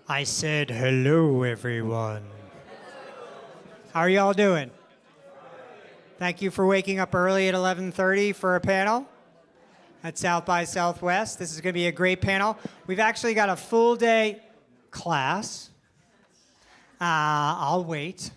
I said hello, everyone. How are y'all doing? Thank you for waking up early at 11:30 for a panel at South by Southwest. This is going to be a great panel. We've actually got a full day class. I'll wait.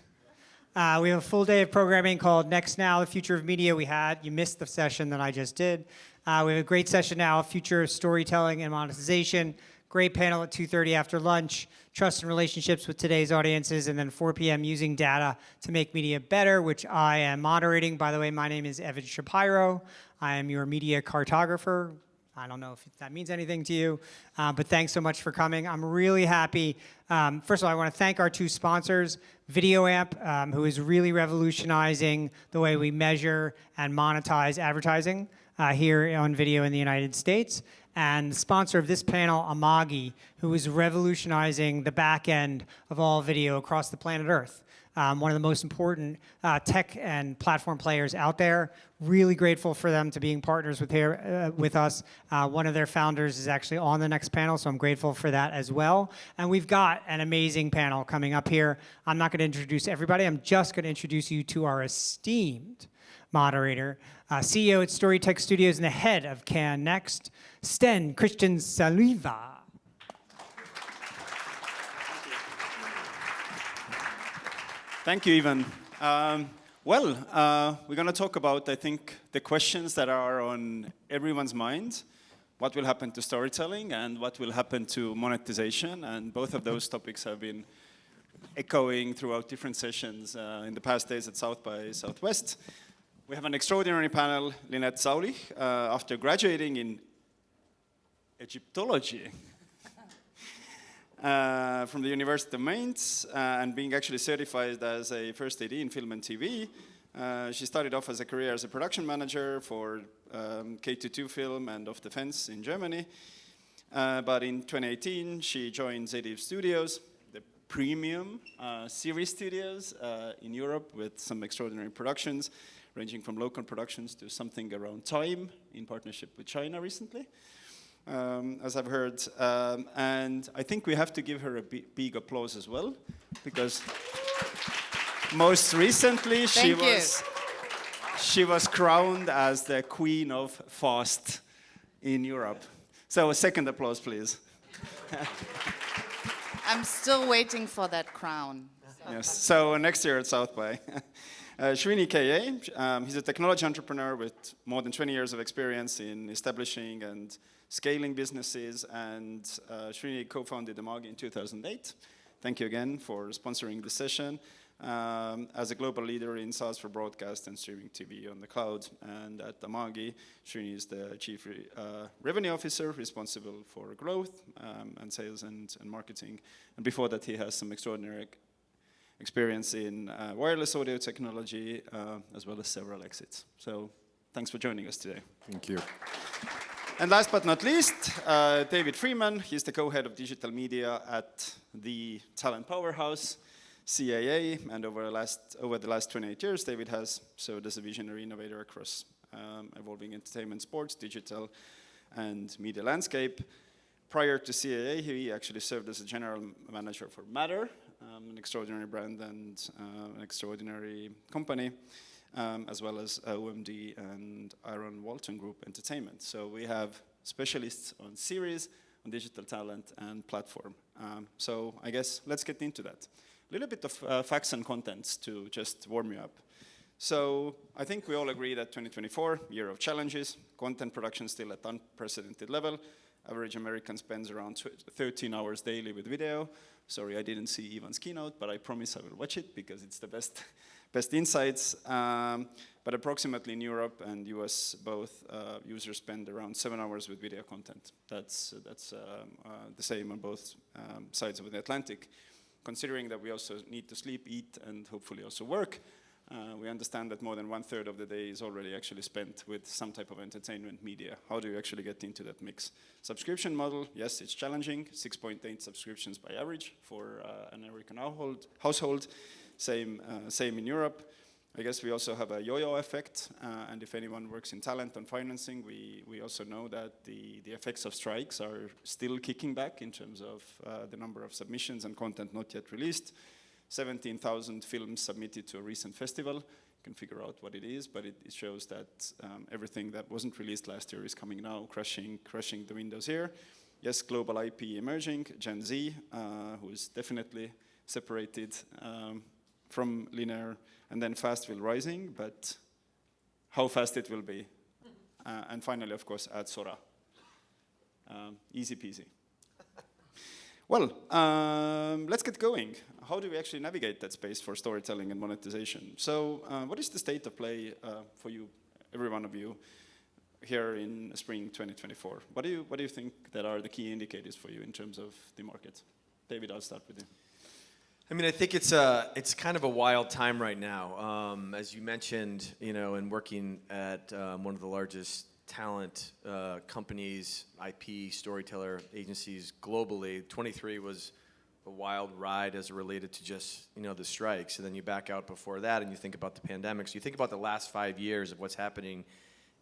We have a full day of programming called Next Now, the Future of Media. You missed the session that I just did. We have a great session now, Future of Storytelling and Monetization. Great panel at 2:30 after lunch, trust and relationships with today's audiences, and then 4 p.m. using data to make media better, which I am moderating. By the way, my name is Evan Shapiro. I am your media cartographer. I don't know if that means anything to you, but thanks so much for coming. I'm really happy. First of all, I want to thank our two sponsors, VideoAmp, who is really revolutionizing the way we measure and monetize advertising here on video in the United States, and the sponsor of this panel, Amagi, who is revolutionizing the back end of all video across the planet Earth. One of the most important tech and platform players out there. Really grateful for them to being partners with us. One of their founders is actually on the next panel, so I'm grateful for that as well. And we've got an amazing panel coming up here. I'm not going to introduce everybody. I'm just going to introduce you to our esteemed moderator, CEO at Storytek Studios and the head of Can Next, Sten Christian Saliva. Thank you, Ivan. We're going to talk about, I think, the questions that are on everyone's mind. What will happen to storytelling and what will happen to monetization? And both of those topics have been echoing throughout different sessions in the past days at South by Southwest. We have an extraordinary panel, Lynette Saulich, after graduating in Egyptology from the University of Mainz and being actually certified as a first AD in film and TV. She started off as a career as a production manager for K22 Film and Of Defense in Germany. But in 2018, she joined ZDF Studios, the premium series studios in Europe with some extraordinary productions, ranging from local productions to something around time in partnership with China recently. As I've heard, and I think we have to give her a big applause as well, because most recently she was crowned as the Queen of Fast in Europe. So a second applause, please. I'm still waiting for that crown. Yes, so next year at South by. Srini K.A., he's a technology entrepreneur with more than 20 years of experience in establishing and scaling businesses, and Srini co-founded Amagi in 2008. Thank you again for sponsoring the session. As a global leader in SaaS for broadcast and streaming TV on the cloud, and at Amagi, Srini is the Chief Revenue Officer responsible for growth and sales and marketing. And before that, he has some extraordinary experience in wireless audio technology, as well as several exits. So thanks for joining us today. Thank you. And last but not least, David Freeman. He's the co-head of digital media at the talent powerhouse, CAA. And over the last 28 years, David has served as a visionary innovator across evolving entertainment, sports, digital, and media landscape. Prior to CAA, he actually served as a general manager for Matter, an extraordinary brand and an extraordinary company, as well as OMD and Aaron Walton Group Entertainment. So we have specialists on series, on digital talent, and platform. So I guess let's get into that. A little bit of facts and contents to just warm you up. So I think we all agree that 2024, year of challenges, content production still at unprecedented level. Average American spends around 13 hours daily with video. Sorry, I didn't see Ivan's keynote, but I promise I will watch it because it's the best insights. But approximately in Europe and US, both users spend around 7 hours with video content. That's the same on both sides of the Atlantic. Considering that we also need to sleep, eat, and hopefully also work, we understand that more than 1/3 of the day is already actually spent with some type of entertainment media. How do you actually get into that mix? Subscription model, yes, it's challenging. 6.8 subscriptions by average for an American household. Same in Europe. I guess we also have a yo-yo effect, and if anyone works in talent and financing, we also know that the effects of strikes are still kicking back in terms of the number of submissions and content not yet released. 17,000 films submitted to a recent festival. You can figure out what it is, but it shows that everything that wasn't released last year is coming now, crushing the windows here. Yes, global IP emerging, Gen Z, who is definitely separated from linear, and then fast will rising, but how fast it will be. And finally, of course, add Sora. Easy peasy. Well, let's get going. How do we actually navigate that space for storytelling and monetization? So what is the state of play for you, every one of you, here in spring 2024? What do you think that are the key indicators for you in terms of the market? David, I'll start with you. I mean, I think it's kind of a wild time right now. As you mentioned, you know, in working at one of the largest talent companies, IP, storyteller agencies globally, 23 was a wild ride as it related to just, you know, the strikes. And then you back out before that and you think about the pandemic. So you think about the last 5 years of what's happening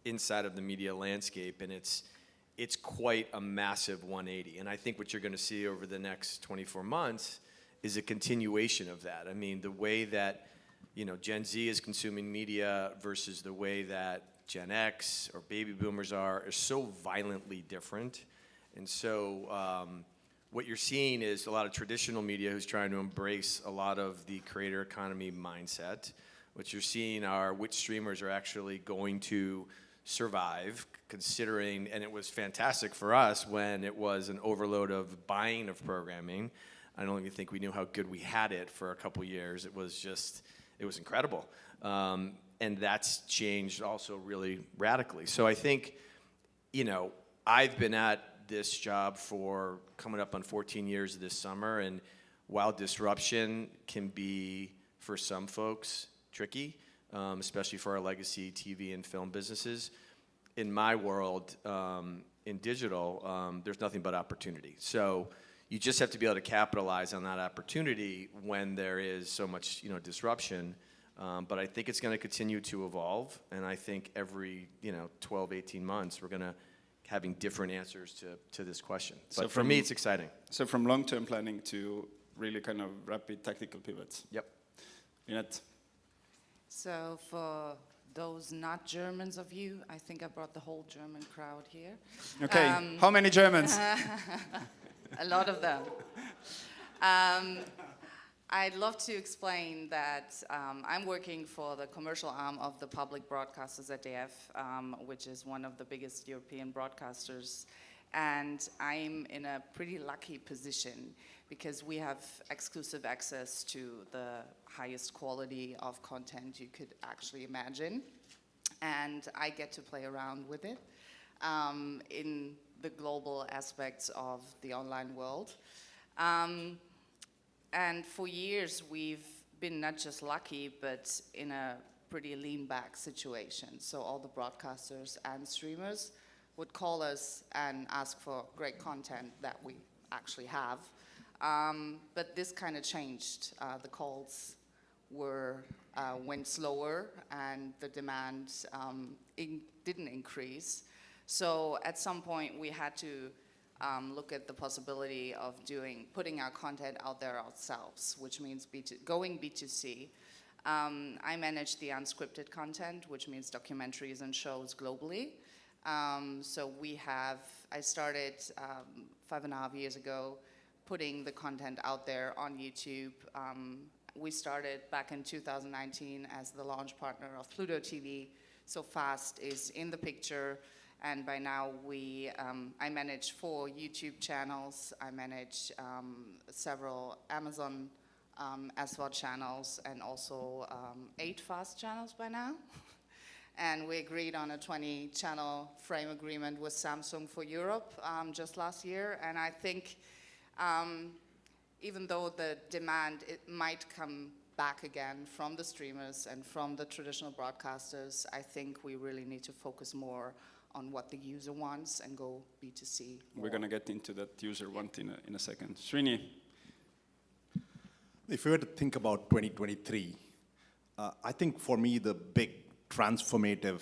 inside of the media landscape, and it's quite a massive 180. And I think what you're going to see over the next 24 months is a continuation of that. I mean, the way that, you know, Gen Z is consuming media versus the way that Gen X or baby boomers are so violently different. And so what you're seeing is a lot of traditional media who's trying to embrace a lot of the creator economy mindset. What you're seeing are which streamers are actually going to survive, considering, and it was fantastic for us when it was an overload of buying of programming. I don't even think we knew how good we had it for a couple years. It was incredible. And that's changed also really radically. So I think, you know, I've been at this job for coming up on 14 years this summer, and while disruption can be, for some folks, tricky, especially for our legacy TV and film businesses, in my world, in digital, there's nothing but opportunity. So you just have to be able to capitalize on that opportunity when there is so much, you know, disruption. But I think it's going to continue to evolve, and I think every, you know, 12, 18 months, we're going to having different answers to this question. But so for me, it's exciting. So from long-term planning to really kind of rapid tactical pivots. Yep. Jeanette? So for those not Germans of you, I think I brought the whole German crowd here. Okay, how many Germans? A lot of them. I'd love to explain that I'm working for the commercial arm of the public broadcaster ZDF, which is one of the biggest European broadcasters. And I'm in a pretty lucky position because we have exclusive access to the highest quality of content you could actually imagine. And I get to play around with it in the global aspects of the online world. And for years, we've been not just lucky, but in a pretty lean back situation. So all the broadcasters and streamers would call us and ask for great content that we actually have. But this kind of changed. The calls went slower and the demand didn't increase. So at some point, we had to look at the possibility of putting our content out there ourselves, which means going B2C. I manage the unscripted content, which means documentaries and shows globally. So I started 5.5 years ago putting the content out there on YouTube. We started back in 2019 as the launch partner of Pluto TV. So FAST is in the picture. And by now, I manage 4 YouTube channels. I manage several Amazon as well channels, and also 8 FAST channels by now. And we agreed on a 20-channel frame agreement with Samsung for Europe just last year. And I think even though the demand, it might come back again from the streamers and from the traditional broadcasters, I think we really need to focus more on what the user wants and go B2C. We're going to get into that user want in a second. Srini? If we were to think about 2023, I think for me, the big transformative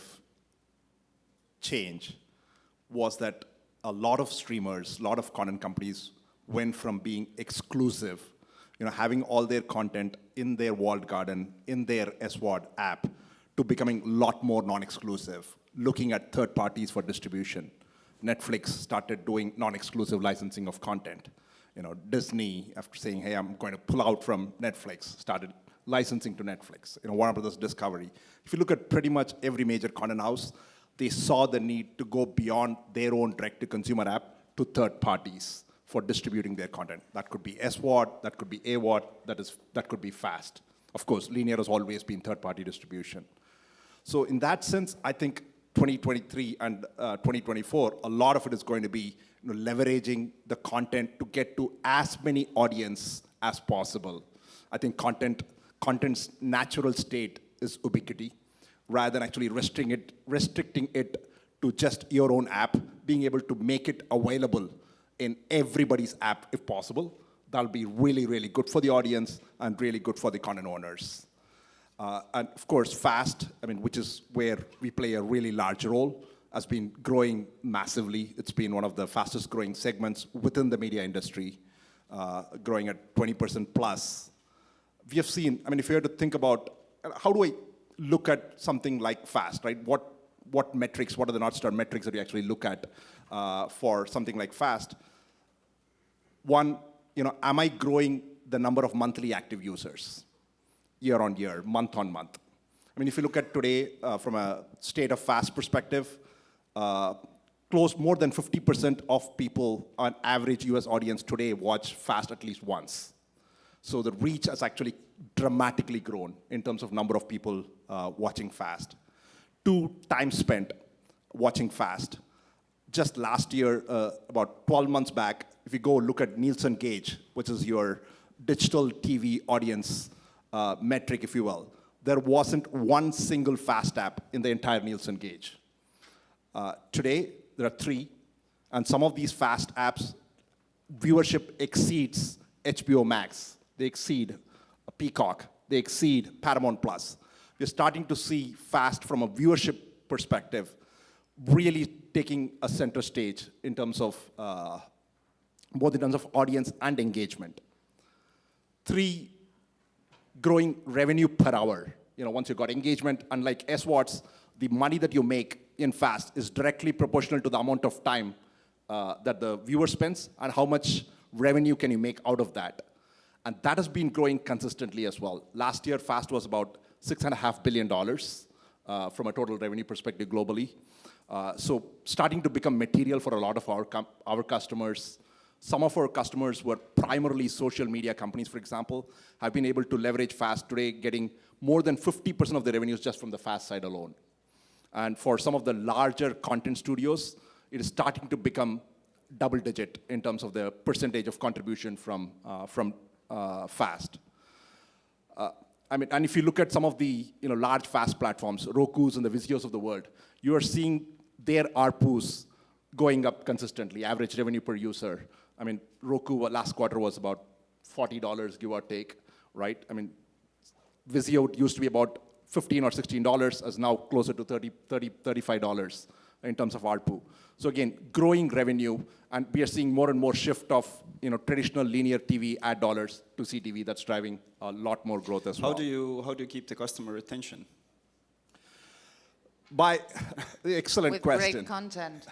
change was that a lot of streamers, a lot of content companies went from being exclusive, having all their content in their walled garden, in their SWOD app, to becoming a lot more non-exclusive, looking at third parties for distribution. Netflix started doing non-exclusive licensing of content. Disney, after saying, hey, I'm going to pull out from Netflix, started licensing to Netflix. Warner Brothers Discovery. If you look at pretty much every major content house, they saw the need to go beyond their own direct-to-consumer app to third parties for distributing their content. That could be SWOD, that could be AWOD, that could be FAST. Of course, linear has always been third-party distribution. So in that sense, I think 2023 and 2024, a lot of it is going to be leveraging the content to get to as many audience as possible. I think content's natural state is ubiquity, rather than actually restricting it to just your own app, being able to make it available in everybody's app if possible. That'll be really, really good for the audience and really good for the content owners. And of course, FAST, which is where we play a really large role, has been growing massively. It's been one of the fastest growing segments within the media industry, growing at 20% plus. We have seen, if you had to think about how do I look at something like FAST, right? What metrics, what are the North Star metrics that you actually look at for something like FAST? One, am I growing the number of monthly active users year on year, month on month? If you look at today from a state of FAST perspective, more than 50% of people on average US audience today watch FAST at least once. So the reach has actually dramatically grown in terms of number of people watching FAST. 2, time spent watching FAST. Just last year, about 12 months back, if you go look at Nielsen Gauge, which is your digital TV audience metric, if you will, there wasn't one single FAST app in the entire Nielsen Gauge. Today, there are 3, and some of these FAST apps, viewership exceeds HBO Max. They exceed Peacock. They exceed Paramount Plus. We're starting to see FAST from a viewership perspective really taking a center stage in terms of both in terms of audience and engagement. 3, growing revenue per hour. Once you've got engagement, unlike SWOTs, the money that you make in FAST is directly proportional to the amount of time that the viewer spends and how much revenue can you make out of that. And that has been growing consistently as well. Last year, FAST was about $6.5 billion from a total revenue perspective globally. So starting to become material for a lot of our customers. Some of our customers were primarily social media companies, for example, have been able to leverage FAST today, getting more than 50% of the revenues just from the FAST side alone. And for some of the larger content studios, it is starting to become double-digit in terms of the percentage of contribution from FAST. And if you look at some of the large FAST platforms, Roku's and the Vizios of the world, you are seeing their ARPUs going up consistently, average revenue per user. Roku last quarter was about $40, give or take, right? Vizio used to be about $15 or $16, is now closer to $35 in terms of ARPU. So again, growing revenue, and we are seeing more and more shift of traditional linear TV ad dollars to CTV. That's driving a lot more growth as well. How do you keep the customer retention? By excellent question. With great content.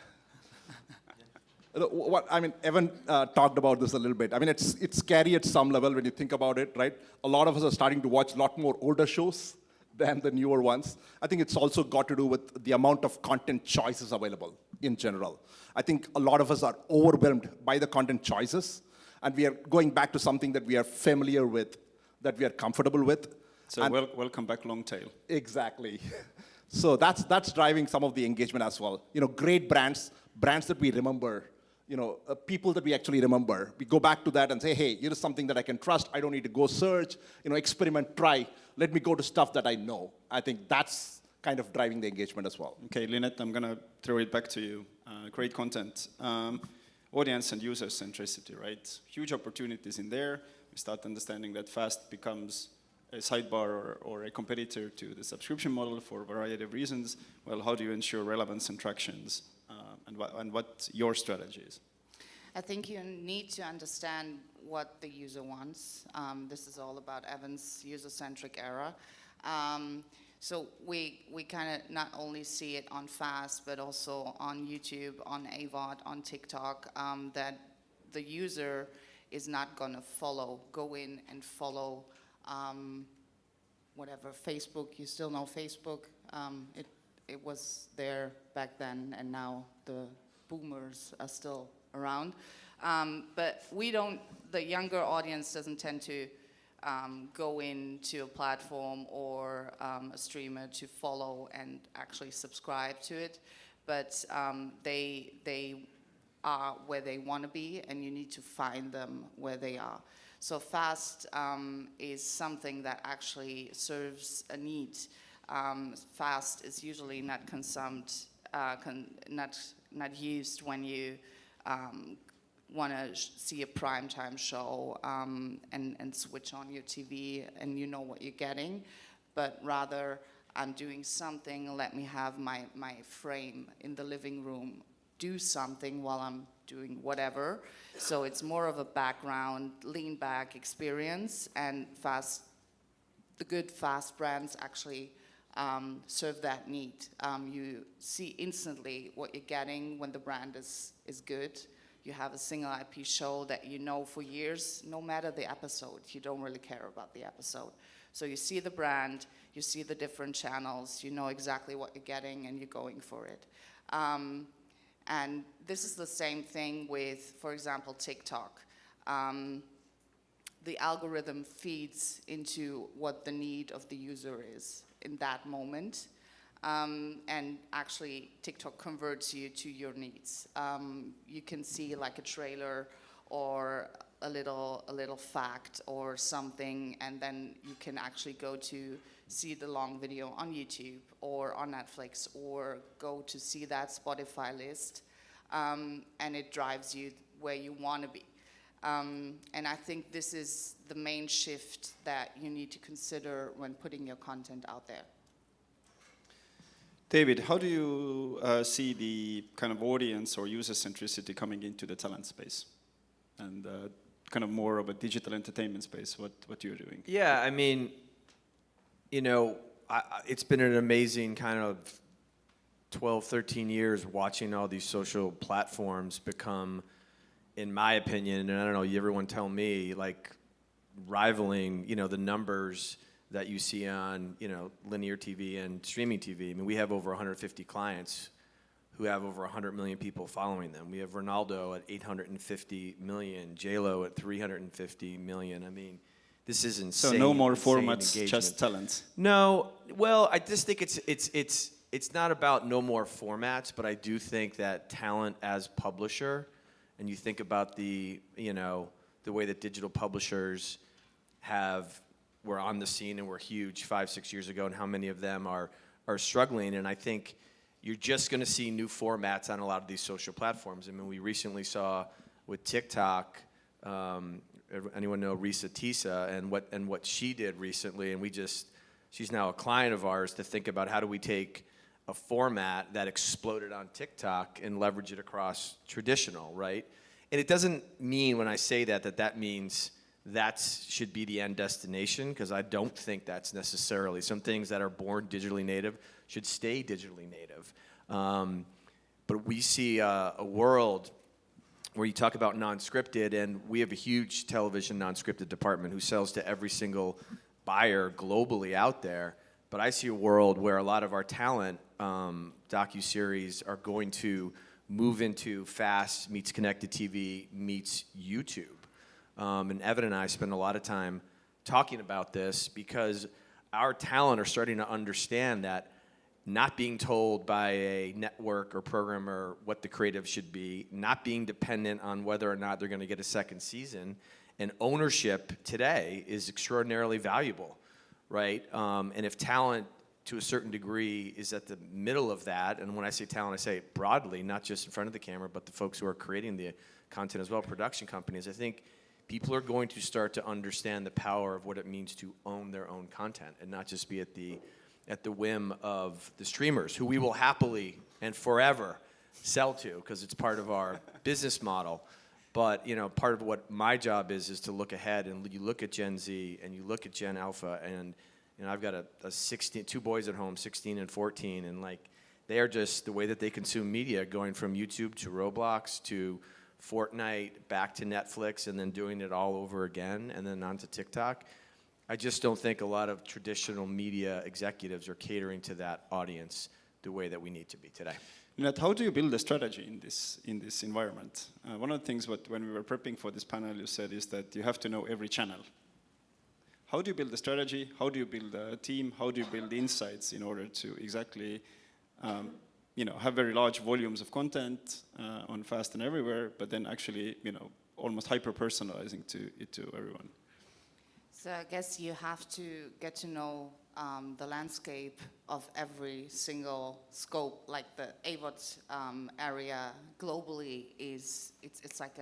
Evan talked about this a little bit. It's scary at some level when you think about it, right? A lot of us are starting to watch a lot more older shows than the newer ones. I think it's also got to do with the amount of content choices available in general. I think a lot of us are overwhelmed by the content choices, and we are going back to something that we are familiar with, that we are comfortable with. So welcome back, long tail. Exactly. So that's driving some of the engagement as well. Great brands that we remember, people that we actually remember. We go back to that and say, hey, here's something that I can trust. I don't need to go search, experiment, try. Let me go to stuff that I know. I think that's kind of driving the engagement as well. Okay, Lynette, I'm going to throw it back to you. Great content. Audience and user centricity, right? Huge opportunities in there. We start understanding that FAST becomes a sidebar or a competitor to the subscription model for a variety of reasons, well, how do you ensure relevance and tractions, and what your strategy is? I think you need to understand what the user wants. This is all about Evan's user-centric era. So we kind of not only see it on FAST, but also on YouTube, on AVOD, on TikTok, that the user is not going to go in and follow whatever, Facebook. You still know Facebook. It was there back then, and now the boomers are still around. But the younger audience doesn't tend to go into a platform or a streamer to follow and actually subscribe to it. But they are where they want to be, and you need to find them where they are. So FAST is something that actually serves a need. FAST is usually not consumed, not used when you want to see a primetime show and switch on your TV and you know what you're getting, but rather I'm doing something, let me have my frame in the living room, do something while I'm doing whatever. So it's more of a background, lean back experience, and the good FAST brands actually serve that need. You see instantly what you're getting when the brand is good. You have a single IP show that you know for years, no matter the episode. You don't really care about the episode. So you see the brand, you see the different channels, you know exactly what you're getting, and you're going for it. And this is the same thing with, for example, TikTok. The algorithm feeds into what the need of the user is in that moment. And actually, TikTok converts you to your needs. You can see like a trailer or a little fact or something, and then you can actually go to see the long video on YouTube or on Netflix, or go to see that Spotify list, and it drives you where you want to be. And I think this is the main shift that you need to consider when putting your content out there. David, how do you see the kind of audience or user centricity coming into the talent space and kind of more of a digital entertainment space, what you're doing? Yeah, I mean, you know, it's been an amazing kind of 12, 13 years watching all these social platforms become, in my opinion, and I don't know, everyone tell me, like rivaling, you know, the numbers that you see on, you know, linear TV and streaming TV. I mean, we have over 150 clients who have over 100 million people following them. We have Ronaldo at 850 million, J-Lo at 350 million. I mean, this is insane. So no more insane formats, engagement. just talents. No, well, I just think it's not about no more formats, but I do think that talent as publisher, and you think about the, you know, the way that digital publishers were on the scene and were huge 5-6 years ago, and how many of them are struggling. And I think you're just going to see new formats on a lot of these social platforms. I mean, we recently saw with TikTok, anyone know Risa Tisa and what she did recently, and she's now a client of ours to think about how do we take a format that exploded on TikTok and leverage it across traditional, right? And it doesn't mean when I say that means that should be the end destination, because I don't think that's necessarily. Some things that are born digitally native should stay digitally native. But we see a world where you talk about non-scripted, and we have a huge television non-scripted department who sells to every single buyer globally out there. But I see a world where a lot of our talent docuseries are going to move into FAST meets connected TV meets YouTube. And Evan and I spend a lot of time talking about this because our talent are starting to understand that not being told by a network or programmer what the creative should be, not being dependent on whether or not they're going to get a second season, and ownership today is extraordinarily valuable, right? And if talent, to a certain degree, is at the middle of that, and when I say talent, I say it broadly, not just in front of the camera, but the folks who are creating the content as well, production companies, I think people are going to start to understand the power of what it means to own their own content and not just be at the whim of the streamers, who we will happily and forever sell to because it's part of our business model. But part of what my job is to look ahead, and you look at Gen Z and you look at Gen Alpha, and I've got two boys at home, 16 and 14, and like they are just the way that they consume media, going from YouTube to Roblox to Fortnite, back to Netflix, and then doing it all over again, and then onto TikTok. I just don't think a lot of traditional media executives are catering to that audience the way that we need to be today. Lynette, how do you build a strategy in this environment? One of the things when we were prepping for this panel you said is that you have to know every channel. How do you build a strategy? How do you build a team? How do you build insights in order to exactly have very large volumes of content on fast and everywhere, but then actually almost hyper-personalizing it to everyone? So I guess you have to get to know the landscape of every single scope, like the AVOD area globally it's like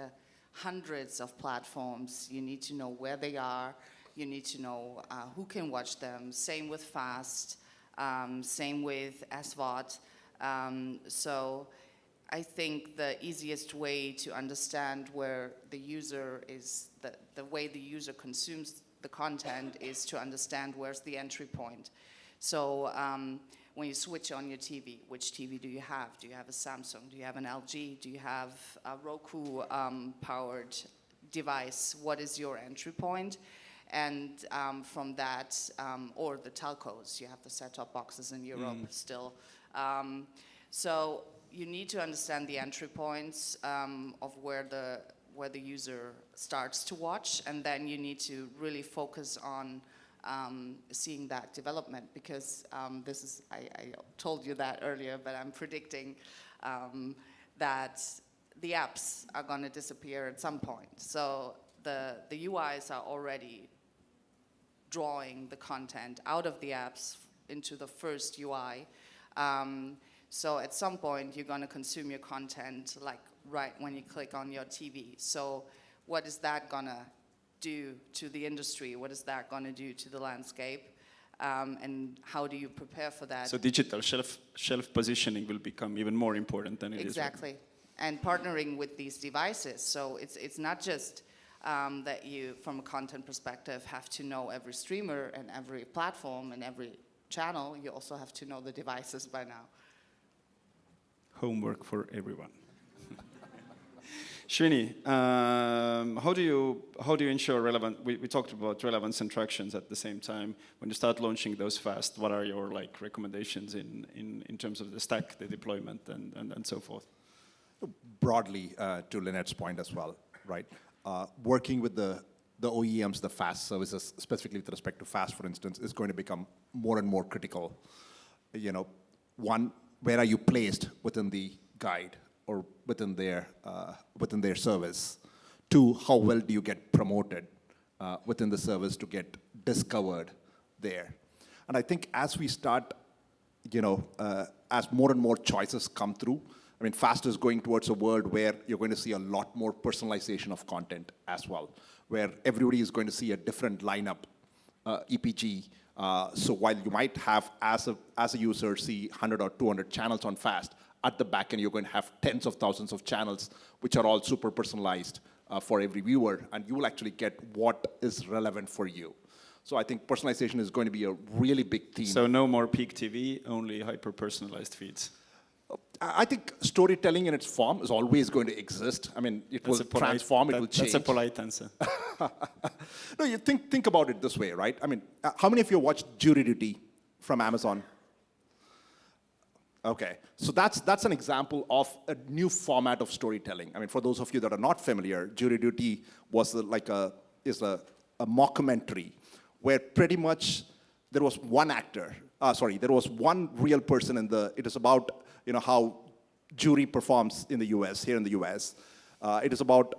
hundreds of platforms. You need to know where they are. You need to know who can watch them. Same with FAST, same with SVOD. So I think the easiest way to understand where the user is, the way the user consumes the content is to understand where's the entry point. So when you switch on your TV, which TV do you have? Do you have a Samsung? Do you have an LG? Do you have a Roku powered device? What is your entry point? And from that, or the telcos, you have the set-top boxes in Europe still. So you need to understand the entry points of where the user starts to watch, and then you need to really focus on seeing that development, because I told you that earlier, but I'm predicting that the apps are going to disappear at some point. So the UIs are already drawing the content out of the apps into the first UI. So at some point, you're going to consume your content like right when you click on your TV. So what is that going to do to the industry? What is that going to do to the landscape? And how do you prepare for that? So digital shelf positioning will become even more important than it is. Exactly. And partnering with these devices. So it's not just that you, from a content perspective, have to know every streamer and every platform and every channel. You also have to know the devices by now. Homework for everyone. Srini, how do you ensure relevant? We talked about relevance and tractions at the same time. When you start launching those fast, what are your recommendations in terms of the stack, the deployment, and so forth? Broadly, to Lynette's point as well, right? Working with the OEMs, the fast services, specifically with respect to fast, for instance, is going to become more and more critical. One, where are you placed within the guide or within their service? Two, how well do you get promoted within the service to get discovered there? And I think as we start, as more and more choices come through, I mean, fast is going towards a world where you're going to see a lot more personalization of content as well, where everybody is going to see a different lineup, EPG. So while you might have, as a user, see 100 or 200 channels on fast, at the back end you're going to have tens of thousands of channels, which are all super personalized for every viewer, and you will actually get what is relevant for you. So I think personalization is going to be a really big theme. So no more peak TV, only hyper-personalized feeds. I think storytelling in its form is always going to exist. I mean, it will transform, it will change. That's a polite answer. No, you think about it this way, right? I mean, how many of you watched Jury Duty from Amazon? Okay, so that's an example of a new format of storytelling. I mean, for those of you that are not familiar, Jury Duty was a mockumentary where pretty much there was one actor. There was one real person it is about how jury performs in the US, here in the US. It is about,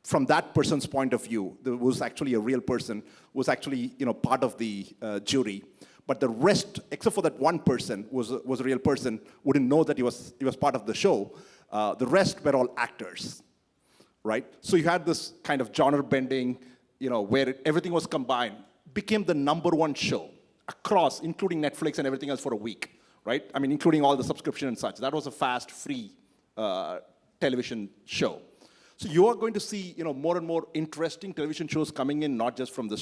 from that person's point of view, there was actually a real person who was actually, part of the jury. But the rest, except for that one person, was a real person, wouldn't know that he was part of the show. The rest were all actors, right? So you had this kind of genre bending, where everything was combined, became the #1 show across, including Netflix and everything else for a week, right? I mean, including all the subscription and such. That was a fast, free television show. So you are going to see, more and more interesting television shows coming in, not just from the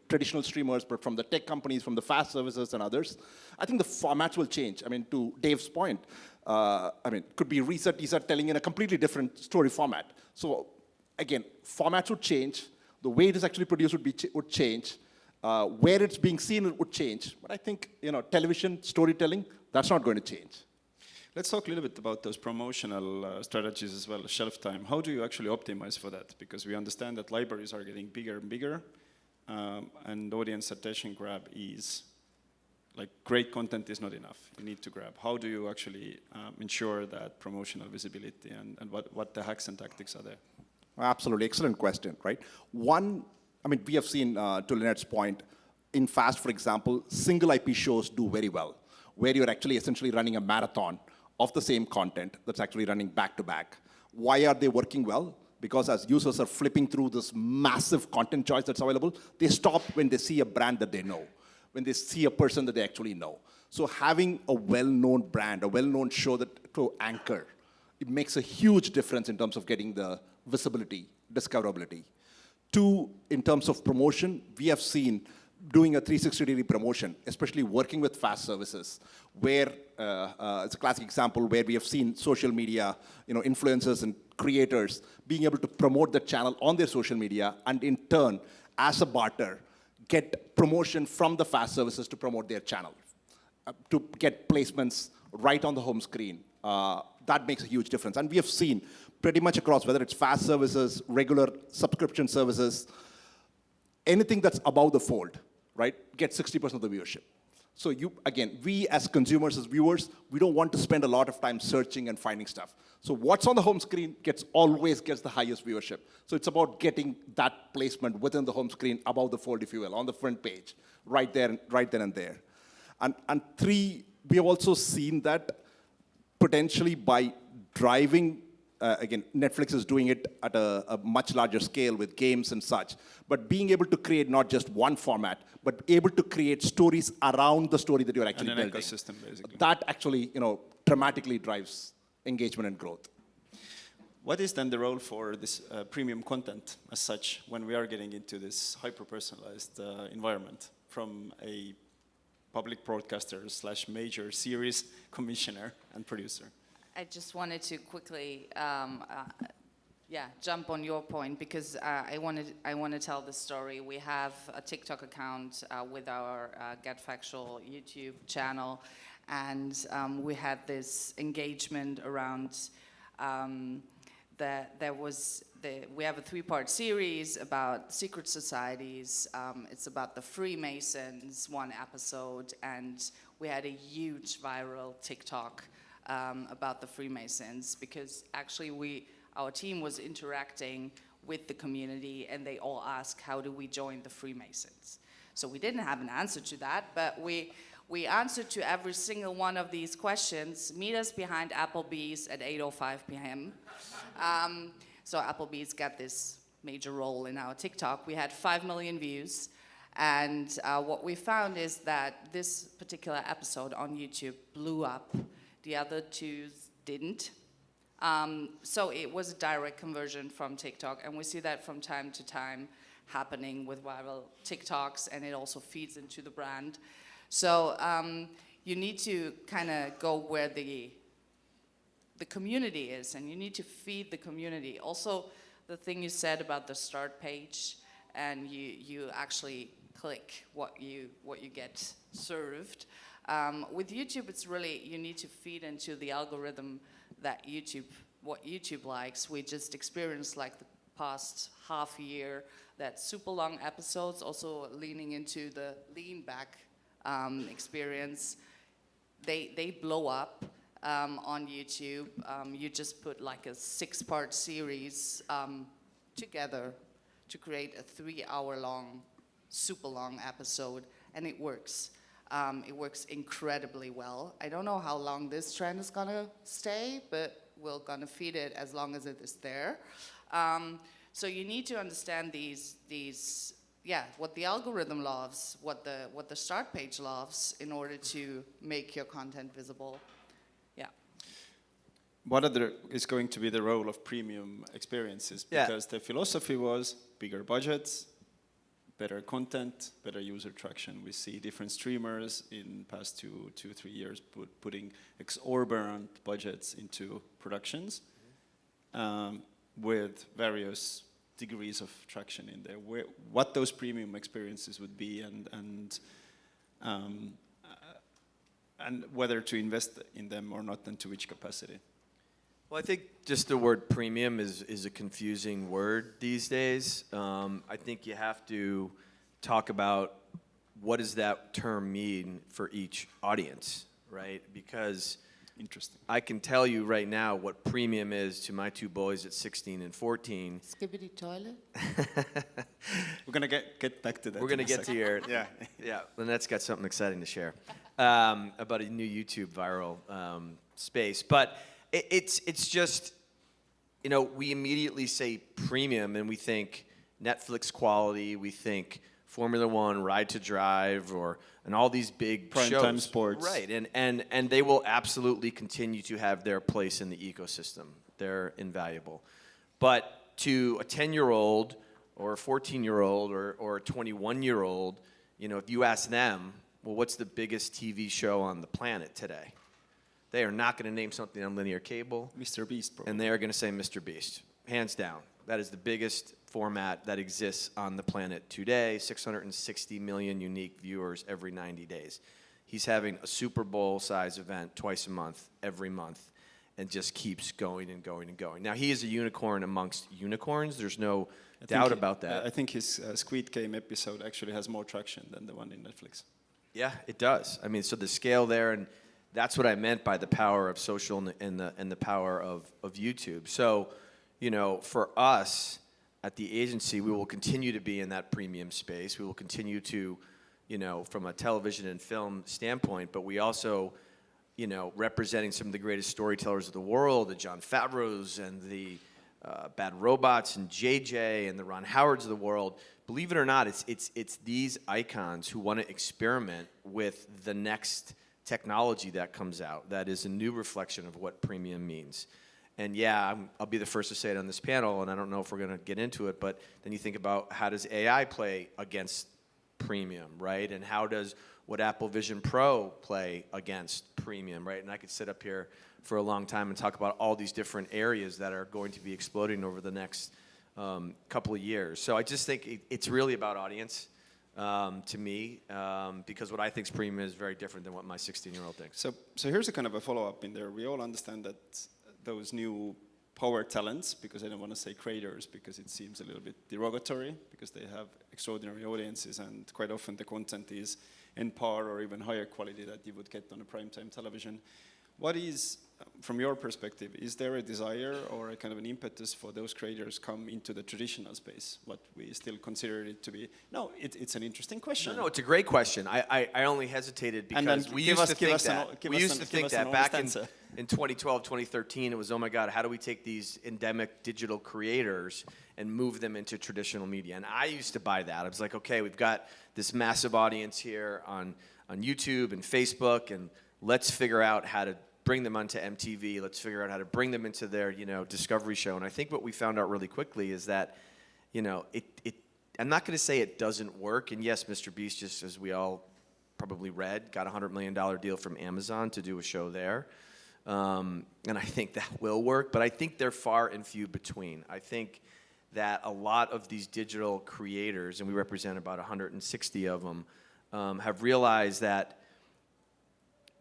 traditional streamers, but from the tech companies, from the fast services and others. I think the formats will change. I mean, to Dave's point, could be reset, teaser telling in a completely different story format. So again, formats would change. The way it is actually produced would change. Where it's being seen would change. But I think, television storytelling, that's not going to change. Let's talk a little bit about those promotional strategies as well, shelf time. How do you actually optimize for that? Because we understand that libraries are getting bigger and bigger, and audience attention grab is, like, great content is not enough. You need to grab. How do you actually ensure that promotional visibility, and what the hacks and tactics are there? Absolutely, excellent question, right? One, we have seen, to Lynette's point, in FAST, for example, single IP shows do very well, where you're actually essentially running a marathon of the same content that's actually running back to back. Why are they working well? Because as users are flipping through this massive content choice that's available, they stop when they see a brand that they know, when they see a person that they actually know. So having a well-known brand, a well-known show to anchor, it makes a huge difference in terms of getting the visibility, discoverability. Two, in terms of promotion, we have seen doing a 360-degree promotion, especially working with fast services, where it's a classic example where we have seen social media, influencers and creators being able to promote the channel on their social media, and in turn, as a barter, get promotion from the fast services to promote their channel, to get placements right on the home screen. That makes a huge difference. And we have seen pretty much across, whether it's fast services, regular subscription services, anything that's above the fold, right, gets 60% of the viewership. So we as consumers, as viewers, we don't want to spend a lot of time searching and finding stuff. So what's on the home screen always gets the highest viewership. So it's about getting that placement within the home screen, above the fold, if you will, on the front page, right there and there. And three, we have also seen that potentially by driving, again, Netflix is doing it at a much larger scale with games and such, but being able to create not just one format, but able to create stories around the story that you're actually building. And an ecosystem, basically. That actually, dramatically drives engagement and growth. What is then the role for this premium content as such when we are getting into this hyper-personalized environment from a public broadcaster / major series commissioner and producer? I just wanted to quickly, jump on your point, because I want to tell the story. We have a TikTok account with our Get Factual YouTube channel, and we had this engagement around we have a 3-part series about secret societies. It's about the Freemasons, one episode, and we had a huge viral TikTok about the Freemasons, because actually our team was interacting with the community, and they all asked, how do we join the Freemasons? So we didn't have an answer to that, but we answered to every single one of these questions. Meet us behind Applebee's at 8:05 p.m. So Applebee's got this major role in our TikTok. We had 5 million views, and what we found is that this particular episode on YouTube blew up. The other two didn't. So it was a direct conversion from TikTok, and we see that from time to time happening with viral TikToks, and it also feeds into the brand. So you need to kind of go where the community is, and you need to feed the community. Also, the thing you said about the start page, and you actually click what you get served. With YouTube, it's really, you need to feed into the algorithm that what YouTube likes. We just experienced, like, the past half year, that super long episodes, also leaning into the lean back experience, they blow up on YouTube. You just put like a 6-part series together to create a 3-hour-long, super long episode, and it works. It works incredibly well. I don't know how long this trend is gonna stay, but we're gonna feed it as long as it is there. So you need to understand what the algorithm loves, what the start page loves, in order to make your content visible. Yeah. What is going to be the role of premium experiences? Yeah. Because the philosophy was bigger budgets, better content, better user traction. We see different streamers in past 2-3 years putting exorbitant budgets into productions with various degrees of traction in there. What those premium experiences would be, and whether to invest in them or not, and to which capacity. Well, I think just the word premium is a confusing word these days. I think you have to talk about what does that term mean for each audience, right? Because Interesting. I can tell you right now what premium is to my two boys at 16 and 14. Skibbity toilet? We're going to get back to that. We're going to in a get to second. your... Yeah. Yeah, Lynette's got something exciting to share about a new YouTube viral space. But it's just, you know, we immediately say premium and we think Netflix quality, we think Formula One, Ride to Drive, and all these big Prime shows. time sports. Right, and they will absolutely continue to have their place in the ecosystem. They're invaluable. But to a 10-year-old or a 14-year-old or a 21-year-old, you know, if you ask them, well, what's the biggest TV show on the planet today? They are not going to name something on linear cable. Mr. Beast, bro. And they are going to say Mr. Beast, hands down. That is the biggest format that exists on the planet today, 660 million unique viewers every 90 days. He's having a Super Bowl-size event twice a month, every month, and just keeps going and going and going. Now, he is a unicorn amongst unicorns. There's no doubt about that. I think his Squid Game episode actually has more traction than the one in Netflix. Yeah, it does. I mean, so the scale there, and that's what I meant by the power of social and the power of YouTube. So, you know, for us at the agency, we will continue to be in that premium space. We will continue to, you know, from a television and film standpoint, but we also, you know, representing some of the greatest storytellers of the world, the Jon Favreaus and the Bad Robots and JJ and the Ron Howards of the world. Believe it or not, it's these icons who want to experiment with the next technology that comes out that is a new reflection of what premium means. And yeah, I'll be the first to say it on this panel, and I don't know if we're going to get into it, but then you think about how does AI play against premium, right? And how does what Apple Vision Pro play against premium, right? And I could sit up here for a long time and talk about all these different areas that are going to be exploding over the next couple of years. So I just think it's really about audience to me, because what I think is premium is very different than what my 16-year-old thinks. So here's a kind of a follow-up in there. We all understand that those new power talents, because I don't want to say creators because it seems a little bit derogatory, because they have extraordinary audiences and quite often the content is in par or even higher quality that you would get on a primetime television. What is, from your perspective, is there a desire or a kind of an impetus for those creators come into the traditional space, what we still consider it to be? No, it's an interesting question. No, it's a great question. I only hesitated because we used to think that back in 2012, 2013, it was, oh my God, how do we take these endemic digital creators and move them into traditional media? And I used to buy that. I was like, okay, we've got this massive audience here on YouTube and Facebook, and let's figure out how to bring them onto MTV. Let's figure out how to bring them into their, you know, Discovery show. And I think what we found out really quickly is that, you know, I'm not going to say it doesn't work. And yes, Mr. Beast, just as we all probably read, got a $100 million deal from Amazon to do a show there. And I think that will work, but I think they're far and few between. I think that a lot of these digital creators, and we represent about 160 of them, have realized that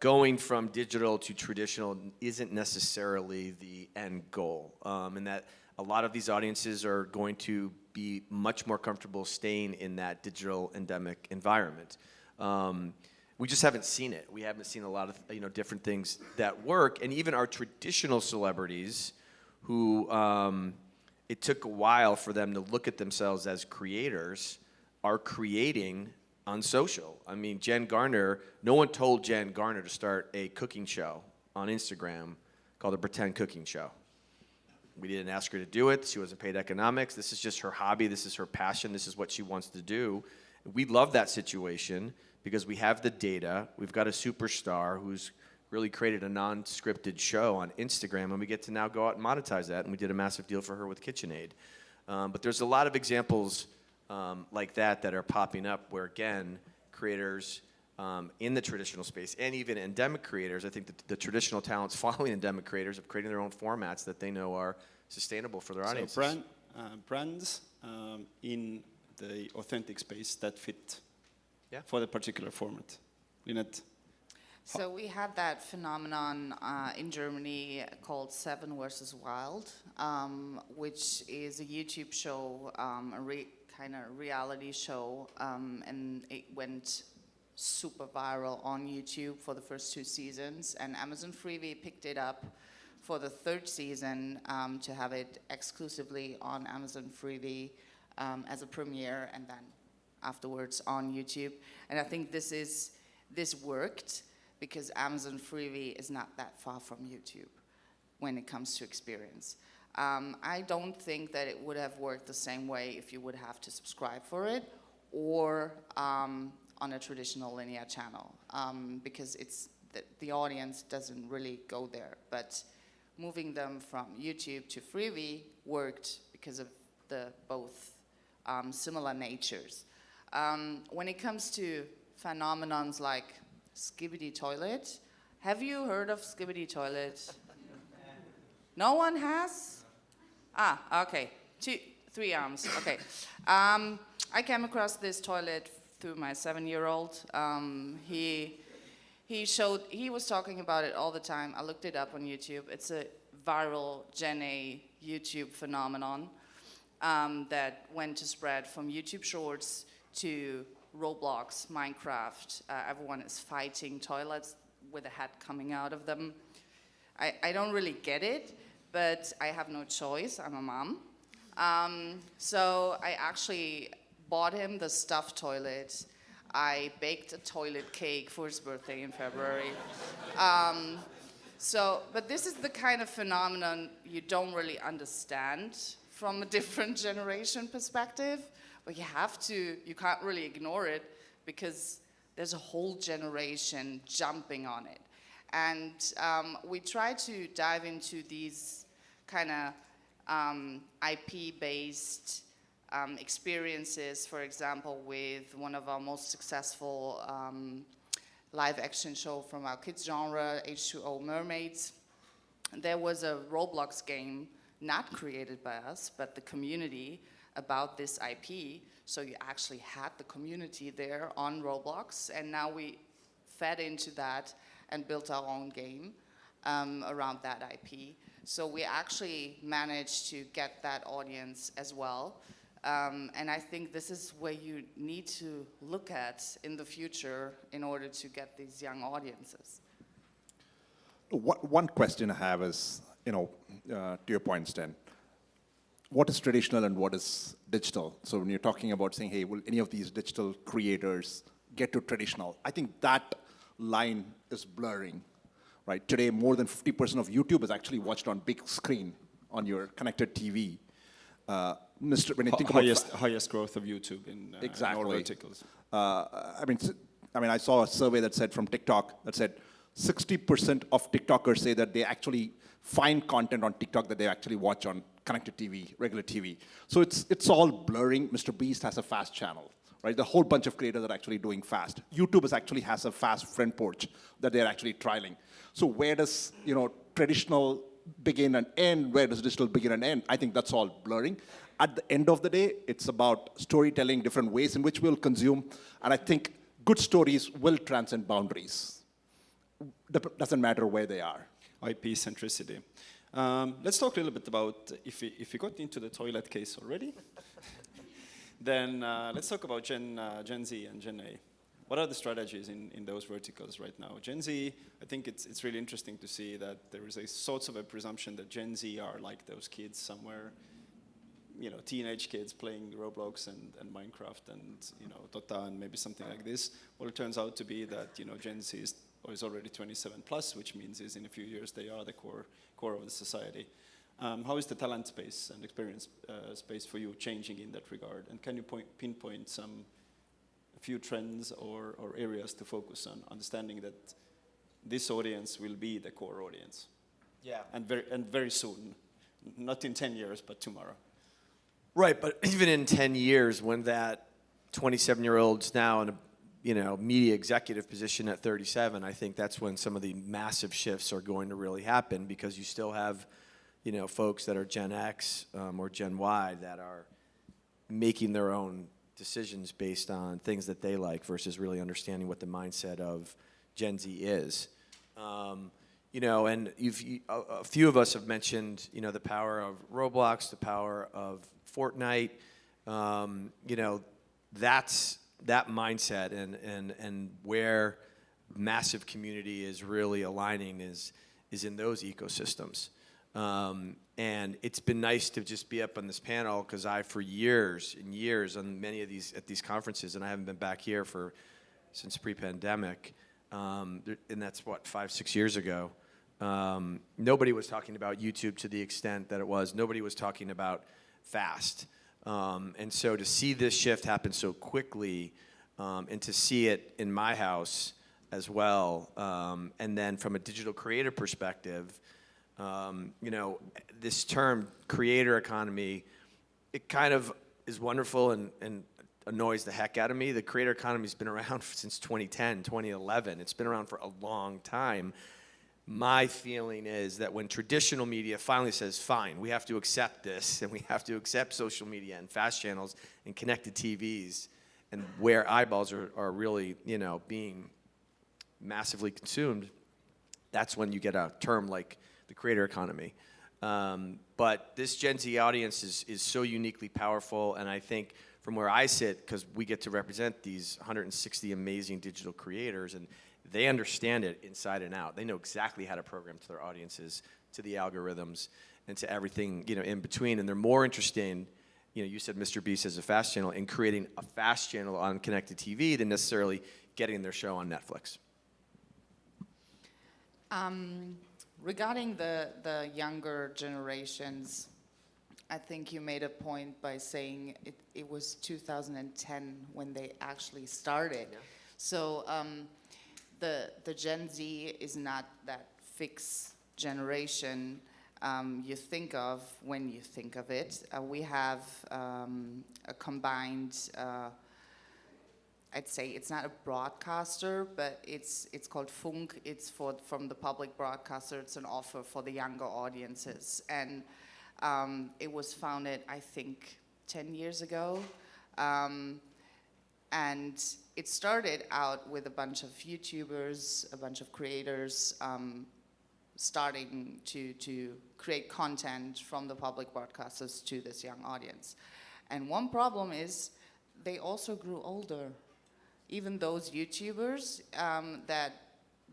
going from digital to traditional isn't necessarily the end goal, and that a lot of these audiences are going to be much more comfortable staying in that digital endemic environment. We just haven't seen it. We haven't seen a lot of, you know, different things that work, and even our traditional celebrities who it took a while for them to look at themselves as creators are creating on social. I mean, Jen Garner, no one told Jen Garner to start a cooking show on Instagram called the Pretend Cooking Show. We didn't ask her to do it. She wasn't paid economics. This is just her hobby. This is her passion. This is what she wants to do. We love that situation because we have the data. We've got a superstar who's really created a non-scripted show on Instagram, and we get to now go out and monetize that, and we did a massive deal for her with KitchenAid. But there's a lot of examples like that are popping up where, again, creators in the traditional space, and even endemic creators, I think that the traditional talents following endemic creators of creating their own formats that they know are sustainable for their audiences. So brands in the authentic space that fit for the particular format. Lynette? So we had that phenomenon in Germany called Seven versus Wild, which is a YouTube show, kind of reality show, and it went super viral on YouTube for the first 2 seasons, and Amazon Freevee picked it up for the 3rd season to have it exclusively on Amazon Freevee as a premiere, and then afterwards on YouTube. And I think this worked because Amazon Freevee is not that far from YouTube when it comes to experience. I don't think that it would have worked the same way if you would have to subscribe for it or on a traditional linear channel because the audience doesn't really go there. But moving them from YouTube to Freevee worked because of the both similar natures. When it comes to phenomenons like Skibidi Toilet, have you heard of Skibidi Toilet? No one has? Okay, 3 arms, okay. I came across this toilet through my 7-year-old. He was talking about it all the time. I looked it up on YouTube. It's a viral Gen A YouTube phenomenon that went to spread from YouTube Shorts to Roblox, Minecraft. Everyone is fighting toilets with a head coming out of them. I don't really get it, but I have no choice. I'm a mom. So I actually bought him the stuffed toilet. I baked a toilet cake for his birthday in February. But this is the kind of phenomenon you don't really understand from a different generation perspective, but you can't really ignore it because there's a whole generation jumping on it. And we try to dive into these kind of IP-based experiences, for example, with one of our most successful live action show from our kids genre, H2O Mermaids. There was a Roblox game, not created by us, but the community about this IP. So you actually had the community there on Roblox, and now we fed into that and built our own game around that IP. So we actually managed to get that audience as well. And I think this is where you need to look at in the future in order to get these young audiences. One question I have is, to your point, Sten, what is traditional and what is digital? So when you're talking about saying, hey, will any of these digital creators get to traditional? I think that line is blurring, right? Today, more than 50% of YouTube is actually watched on big screen on your connected TV. When you think highest growth of YouTube in exactly. all verticals. I saw a survey that said from TikTok that said 60% of TikTokers say that they actually find content on TikTok that they actually watch on connected TV, regular TV. So it's all blurring. Mr. Beast has a fast channel, right? The whole bunch of creators are actually doing fast. YouTube actually has a fast friend porch that they're actually trialing. So where does traditional begin and end? Where does digital begin and end? I think that's all blurring. At the end of the day, it's about storytelling, different ways in which we'll consume. And I think good stories will transcend boundaries. Doesn't matter where they are. IP centricity. Let's talk a little bit about, if we got into the toilet case already, then let's talk about Gen Z and Gen A. What are the strategies in those verticals right now? Gen Z, I think it's really interesting to see that there is a sort of a presumption that Gen Z are like those kids somewhere, teenage kids playing Roblox and Minecraft and Dota and maybe something like this. Well, it turns out to be that Gen Z is already 27 plus, which means in a few years they are the core of the society. How is the talent space and experience space for you changing in that regard? And can you pinpoint a few trends or areas to focus on, understanding that this audience will be the core audience? Yeah. And very soon, not in 10 years, but tomorrow. Right, but even in 10 years, when that 27-year-old's now in a media executive position at 37, I think that's when some of the massive shifts are going to really happen, because you still have, folks that are Gen X or Gen Y that are making their own decisions based on things that they like versus really understanding what the mindset of Gen Z is. And a few of us have mentioned, the power of Roblox, the power of Fortnite. That's that mindset and where massive community is really aligning is in those ecosystems. And it's been nice to just be up on this panel, because for years and years on many of these at these conferences, and I haven't been back here since pre-pandemic, and that's 5-6 years ago. Nobody was talking about YouTube to the extent that it was. Nobody was talking about fast. And so to see this shift happen so quickly, and to see it in my house as well, and then from a digital creator perspective, this term creator economy, it kind of is wonderful and annoys the heck out of me. The creator economy's been around since 2010, 2011. It's been around for a long time. My feeling is that when traditional media finally says, fine, we have to accept this, and we have to accept social media and fast channels and connected TVs, and where eyeballs are really, being massively consumed, that's when you get a term like the creator economy. But this Gen Z audience is so uniquely powerful, and I think from where I sit, because we get to represent these 160 amazing digital creators, and they understand it inside and out. They know exactly how to program to their audiences, to the algorithms, and to everything in between. And they're more interested in, you said Mr. Beast as a fast channel, in creating a fast channel on connected TV than necessarily getting their show on Netflix. Regarding the younger generations, I think you made a point by saying it was 2010 when they actually started. Yeah. So the Gen Z is not that fixed generation you think of when you think of it. We have a combined, I'd say it's not a broadcaster, but it's called Funk. It's from the public broadcaster. It's an offer for the younger audiences. And it was founded, I think, 10 years ago. And it started out with a bunch of YouTubers, a bunch of creators starting to create content from the public broadcasters to this young audience. And one problem is they also grew older. Even those YouTubers that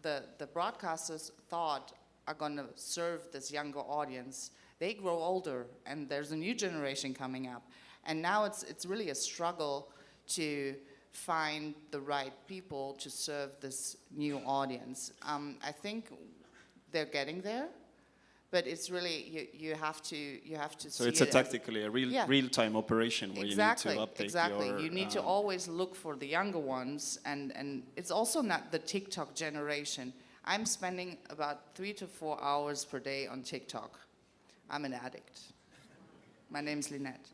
the broadcasters thought are going to serve this younger audience, they grow older, and there's a new generation coming up. And now it's really a struggle to find the right people to serve this new audience. I think they're getting there, but it's really you have to So see it's it tactically a real-time operation where you need to update your... You need to always look for the younger ones, and it's also not the TikTok generation. I'm spending about 3 to 4 hours per day on TikTok. I'm an addict. My name's Lynette.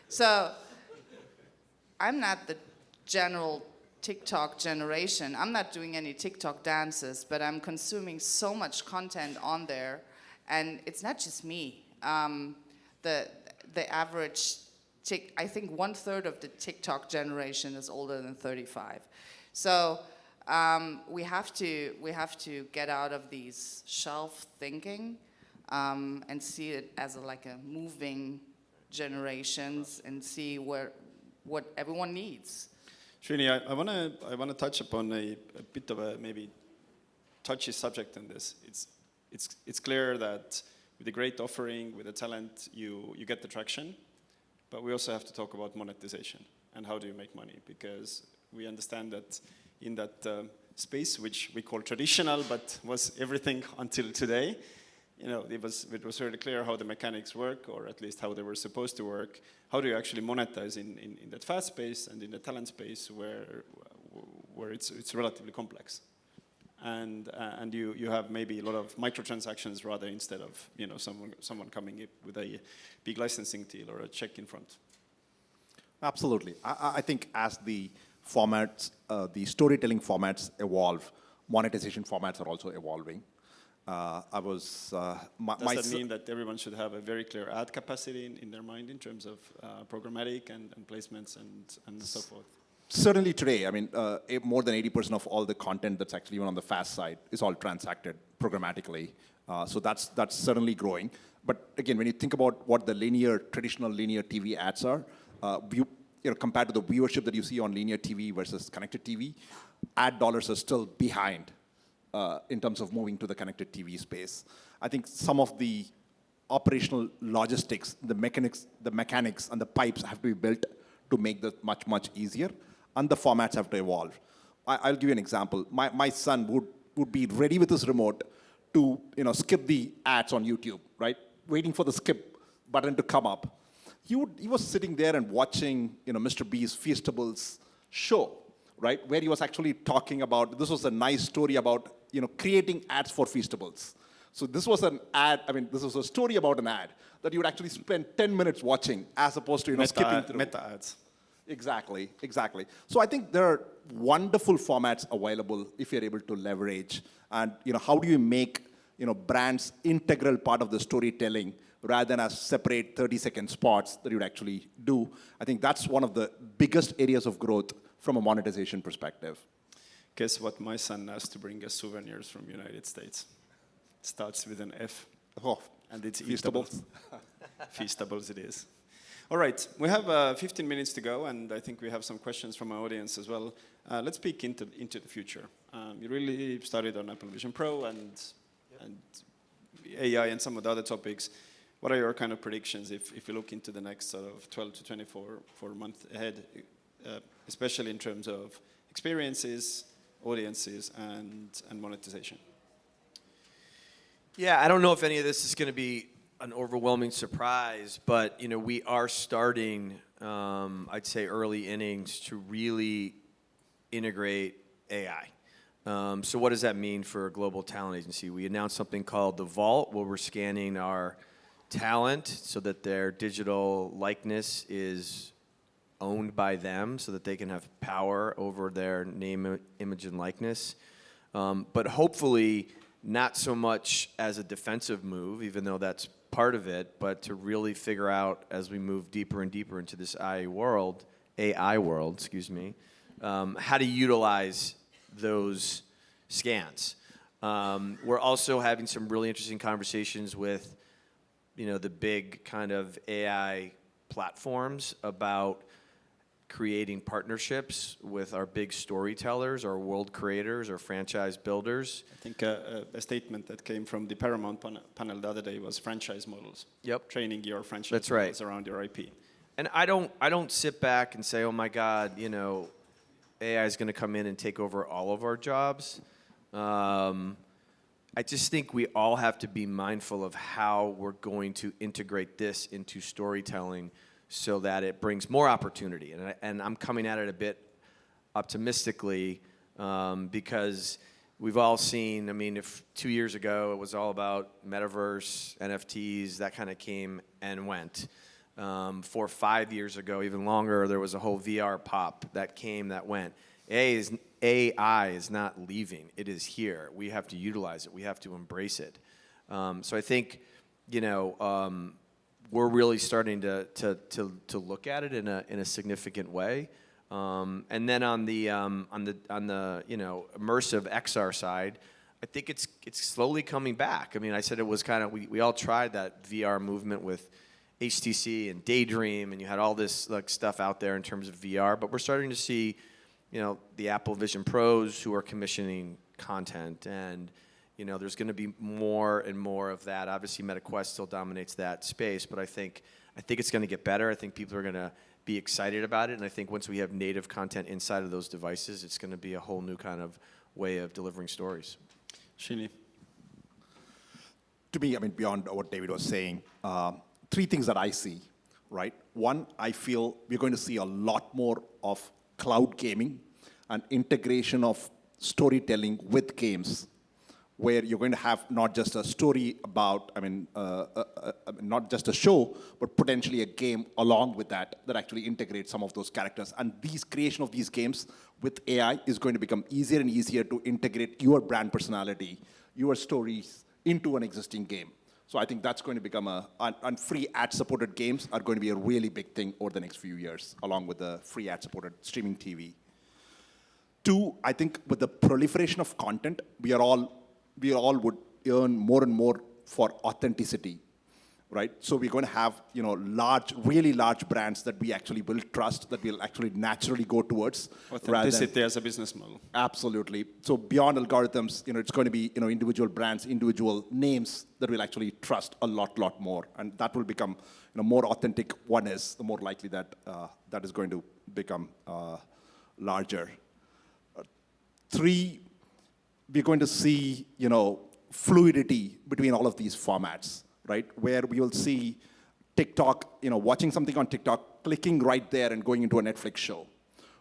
So I'm not the general TikTok generation. I'm not doing any TikTok dances, but I'm consuming so much content on there, and it's not just me. The average, I think 1/3 of the TikTok generation is older than 35. So we have to get out of these shelf thinking and see it as like a moving generations and see what everyone needs. Srini, I want to touch upon a bit of a maybe touchy subject in this. It's clear that with the great offering, with the talent, you get the traction, but we also have to talk about monetization and how do you make money, because we understand that in that space, which we call traditional, but was everything until today, it was really clear how the mechanics work, or at least how they were supposed to work. How do you actually monetize in that fast space and in the talent space where it's relatively complex? And you have maybe a lot of microtransactions rather, instead of someone coming in with a big licensing deal or a check in front. Absolutely. I think as the formats, the storytelling formats evolve, monetization formats are also evolving. Does that mean that everyone should have a very clear ad capacity in their mind in terms of programmatic and placements and so forth? Certainly today, I mean, more than 80% of all the content that's actually even on the fast side is all transacted programmatically. So that's certainly growing. But again, when you think about what the traditional linear TV ads are, compared to the viewership that you see on linear TV versus connected TV, ad dollars are still behind in terms of moving to the connected TV space. I think some of the operational logistics, the mechanics and the pipes have to be built to make that much, much easier, and the formats have to evolve. I'll give you an example. My son would be ready with his remote to skip the ads on YouTube, right? Waiting for the skip button to come up. He was sitting there and watching Mr. B's Feastables show, right? Where he was actually talking about, this was a nice story about creating ads for Feastables. So this was an ad, this was a story about an ad that you would actually spend 10 minutes watching, as opposed to skipping through. Meta ads. Exactly. So I think there are wonderful formats available if you're able to leverage. And how do you make brands integral part of the storytelling rather than as separate 30-second spots that you'd actually do? I think that's one of the biggest areas of growth from a monetization perspective. Guess what my son has to bring us souvenirs from United States? Starts with an F. Oh, and it's Feastables. Feastables it is. All right, we have 15 minutes to go, and I think we have some questions from our audience as well. Let's peek into the future. You really started on Apple Vision Pro and AI and some of the other topics. What are your kind of predictions if you look into the next sort of 12 to 24 months ahead, especially in terms of experiences, audiences, and monetization? Yeah, I don't know if any of this is going to be an overwhelming surprise, but we are starting, I'd say, early innings to really integrate AI. So what does that mean for a global talent agency? We announced something called the Vault, where we're scanning our talent so that their digital likeness is owned by them, so that they can have power over their name, image, and likeness. But hopefully not so much as a defensive move, even though that's part of it, but to really figure out, as we move deeper and deeper into this AI world, how to utilize those scans. We're also having some really interesting conversations with the big kind of AI platforms about creating partnerships with our big storytellers, our world creators, our franchise builders. I think a statement that came from the Paramount panel the other day was franchise models. Yep. Training your franchise That's models right. around your IP. And I don't sit back and say, oh my God, AI is going to come in and take over all of our jobs. I just think we all have to be mindful of how we're going to integrate this into storytelling so that it brings more opportunity. And I'm coming at it a bit optimistically because we've all seen, if 2 years ago it was all about metaverse, NFTs, that kind of came and went. 4 or 5 years ago, even longer, there was a whole VR pop that came, that went. AI is not leaving. It is here. We have to utilize it. We have to embrace it. So I think, we're really starting to look at it in a significant way. And then on the immersive XR side, I think it's slowly coming back. I said it was kind of, we all tried that VR movement with HTC and Daydream, and you had all this stuff out there in terms of VR, but we're starting to see the Apple Vision Pros who are commissioning content, and there's going to be more and more of that. Obviously, MetaQuest still dominates that space, but I think it's going to get better. I think people are going to be excited about it, and I think once we have native content inside of those devices, it's going to be a whole new kind of way of delivering stories. Srini. to me, I mean, beyond what David was saying, three things that I see, right? One, I feel we're going to see a lot more of cloud gaming and integration of storytelling with games, where you're going to have not just a story about, not just a show, but potentially a game along with that actually integrates some of those characters. And these creation of these games with AI is going to become easier and easier to integrate your brand personality, your stories into an existing game. So I think that's going to become and free ad-supported games are going to be a really big thing over the next few years, along with the free ad-supported streaming TV. Two, I think with the proliferation of content, we all would earn more and more for authenticity, right? So we're going to have, really large brands that we actually will trust, that we'll actually naturally go towards. Authenticity as a business model. Absolutely. So beyond algorithms, it's going to be, individual brands, individual names that we'll actually trust a lot more. And that will become, more authentic one is, the more likely that that is going to become larger. Three, we're going to see, fluidity between all of these formats, right? Where we will see TikTok, watching something on TikTok, clicking right there and going into a Netflix show,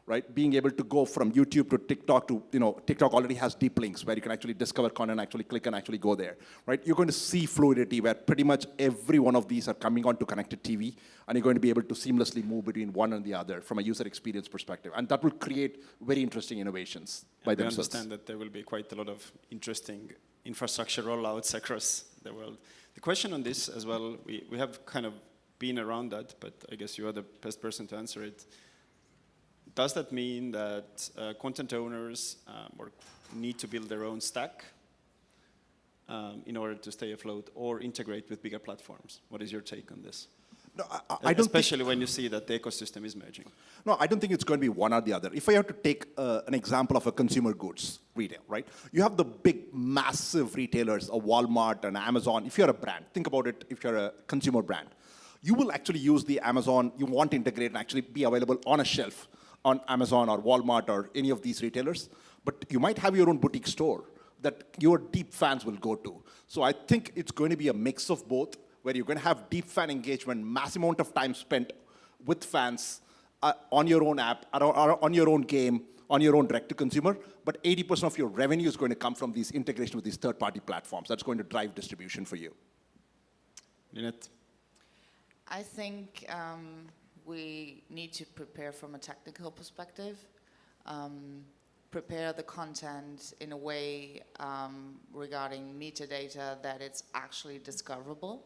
right? Being able to go from YouTube to TikTok to, TikTok already has deep links where you can actually discover content, actually click and actually go there, right? You're going to see fluidity where pretty much every one of these are coming onto connected TV, and you're going to be able to seamlessly move between one and the other from a user experience perspective. And that will create very interesting innovations by themselves. I understand that there will be quite a lot of interesting infrastructure rollouts across the world. The question on this as well, we have kind of been around that, but I guess you are the best person to answer it. Does that mean that content owners need to build their own stack in order to stay afloat or integrate with bigger platforms? What is your take on this? No, I don't Especially when you see that the ecosystem is merging. No, I don't think it's going to be one or the other. If I have to take an example of a consumer goods retail, right? You have the big, massive retailers, a Walmart and Amazon. If you're a brand, think about it if you're a consumer brand. You will actually use the Amazon, you want to integrate and actually be available on a shelf on Amazon or Walmart or any of these retailers, but you might have your own boutique store that your deep fans will go to. So I think it's going to be a mix of both, where you're going to have deep fan engagement, massive amount of time spent with fans on your own app, or on your own game, on your own direct-to-consumer, but 80% of your revenue is going to come from these integration with these third-party platforms. That's going to drive distribution for you. Lynette? I think we need to prepare from a technical perspective, prepare the content in a way regarding metadata that it's actually discoverable.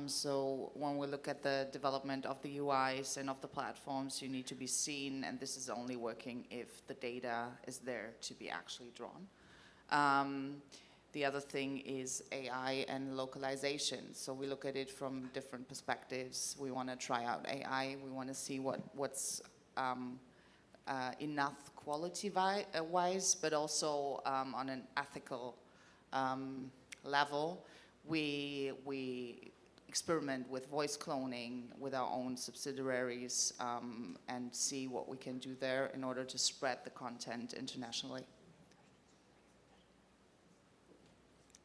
So when we look at the development of the UIs and of the platforms, you need to be seen, and this is only working if the data is there to be actually drawn. The other thing is AI and localization. So we look at it from different perspectives. We want to try out AI. We want to see what's enough quality-wise, but also on an ethical level. We experiment with voice cloning with our own subsidiaries and see what we can do there in order to spread the content internationally.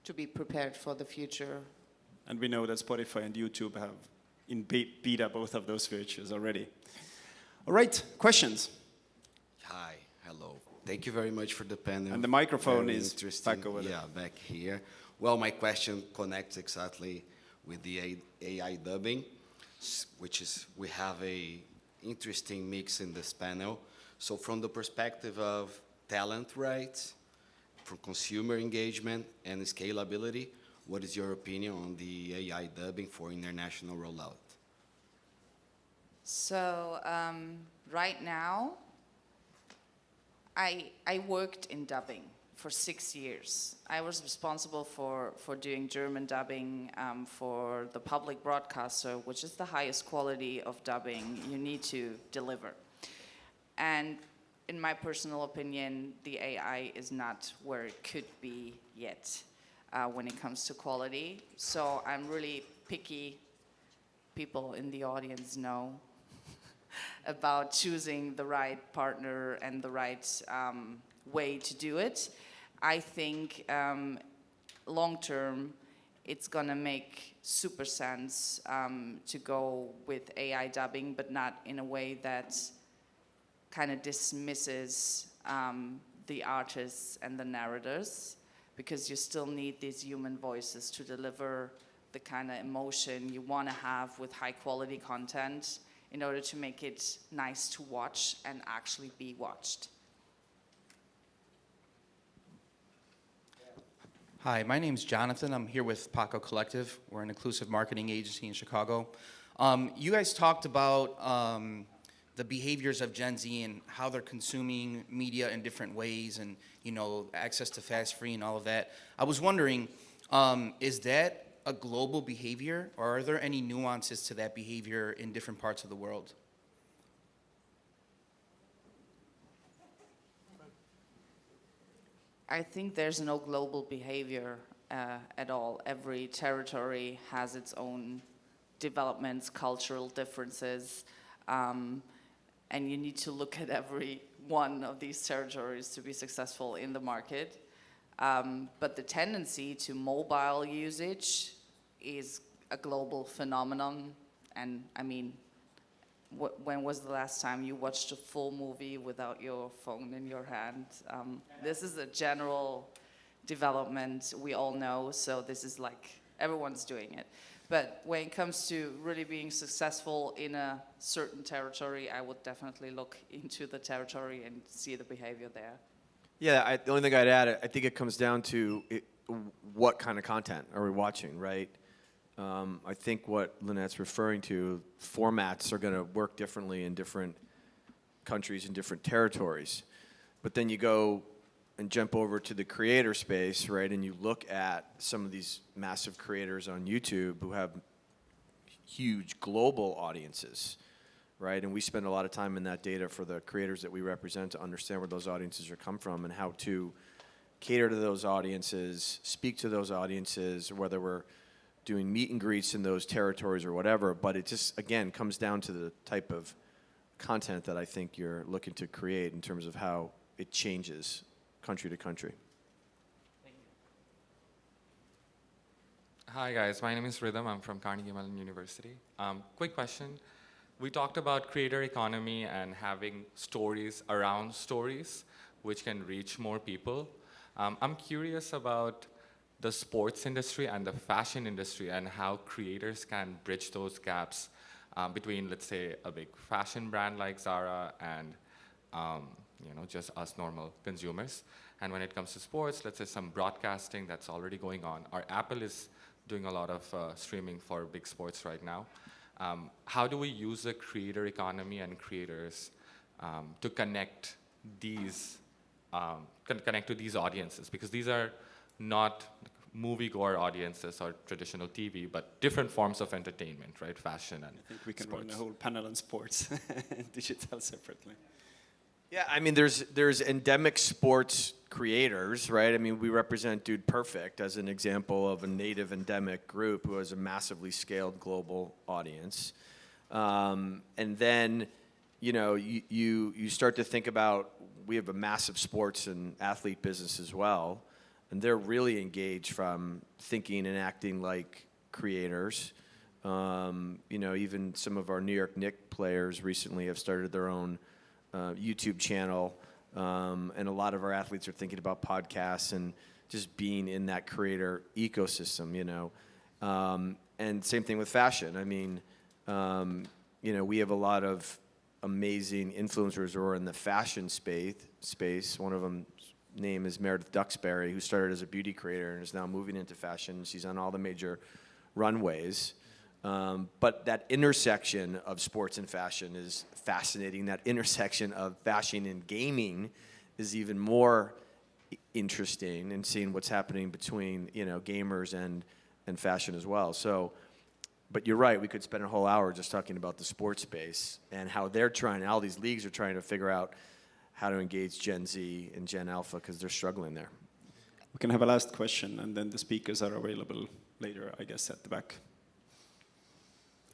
To be prepared for the future. And we know that Spotify and YouTube have in beta both of those features already. All right, questions? Hi, hello. Thank you very much for the panel. And the microphone Very is interesting. back over there. Yeah, back here. Well, my question connects exactly with the AI dubbing, which is we have a interesting mix in this panel. So from the perspective of talent rights, from consumer engagement and scalability, what is your opinion on the AI dubbing for international rollout? So right now, I worked in dubbing for 6 years. I was responsible for doing German dubbing for the public broadcaster, which is the highest quality of dubbing you need to deliver. And in my personal opinion, the AI is not where it could be yet when it comes to quality. So I'm really picky. People in the audience know about choosing the right partner and the right way to do it. I think long term, it's gonna make super sense to go with AI dubbing, but not in a way that kind of dismisses the artists and the narrators, because you still need these human voices to deliver the kind of emotion you want to have with high quality content in order to make it nice to watch and actually be watched. Hi, my name's Jonathan. I'm here with Paco Collective. We're an inclusive marketing agency in Chicago. You guys talked about the behaviors of Gen Z and how they're consuming media in different ways, and access to fast free and all of that. I was wondering, is that a global behavior, or are there any nuances to that behavior in different parts of the world? I think there's no global behavior at all. Every territory has its own developments, cultural differences, and you need to look at every one of these territories to be successful in the market. But the tendency to mobile usage is a global phenomenon. And I mean, when was the last time you watched a full movie without your phone in your hand? This is a general development we all know, so this is like, everyone's doing it. But when it comes to really being successful in a certain territory, I would definitely look into the territory and see the behavior there. Yeah, the only thing I'd add, I think it comes down to what kind of content are we watching, right? I think what Lynette's referring to, formats are going to work differently in different countries and different territories. But then you go and jump over to the creator space, right, and you look at some of these massive creators on YouTube who have huge global audiences, right? And we spend a lot of time in that data for the creators that we represent to understand where those audiences are come from and how to cater to those audiences, speak to those audiences, whether we're doing meet and greets in those territories or whatever. But it just, again, comes down to the type of content that I think you're looking to create in terms of how it changes country to country. Thank you. Hi guys, my name is Rhythm. I'm from Carnegie Mellon University. Quick question. We talked about creator economy and having stories around stories which can reach more people. I'm curious about the sports industry and the fashion industry and how creators can bridge those gaps between, let's say, a big fashion brand like Zara and just us normal consumers. And when it comes to sports, let's say some broadcasting that's already going on. Our Apple is doing a lot of streaming for big sports right now. How do we use the creator economy and creators to connect these connect to these audiences? Because these are not moviegoer audiences or traditional TV, but different forms of entertainment, right? Fashion and I think we can sports. run a whole panel on sports and digital separately. Yeah, I mean, there's endemic sports creators, right? I mean, we represent Dude Perfect as an example of a native endemic group who has a massively scaled global audience. And then, you start to think about, we have a massive sports and athlete business as well, and they're really engaged from thinking and acting like creators. Even some of our New York Knicks players recently have started their own YouTube channel, and a lot of our athletes are thinking about podcasts and just being in that creator ecosystem, and same thing with fashion. I mean, we have a lot of amazing influencers who are in the fashion space. One of them name is Meredith Duxbury, who started as a beauty creator and is now moving into fashion. She's on all the major runways. But that intersection of sports and fashion is fascinating. That intersection of fashion and gaming is even more interesting, and seeing what's happening between gamers and fashion as well. So, but you're right, we could spend a whole hour just talking about the sports space and how all these leagues are trying to figure out how to engage Gen Z and Gen Alpha, because they're struggling there. We can have a last question, and then the speakers are available later, I guess, at the back.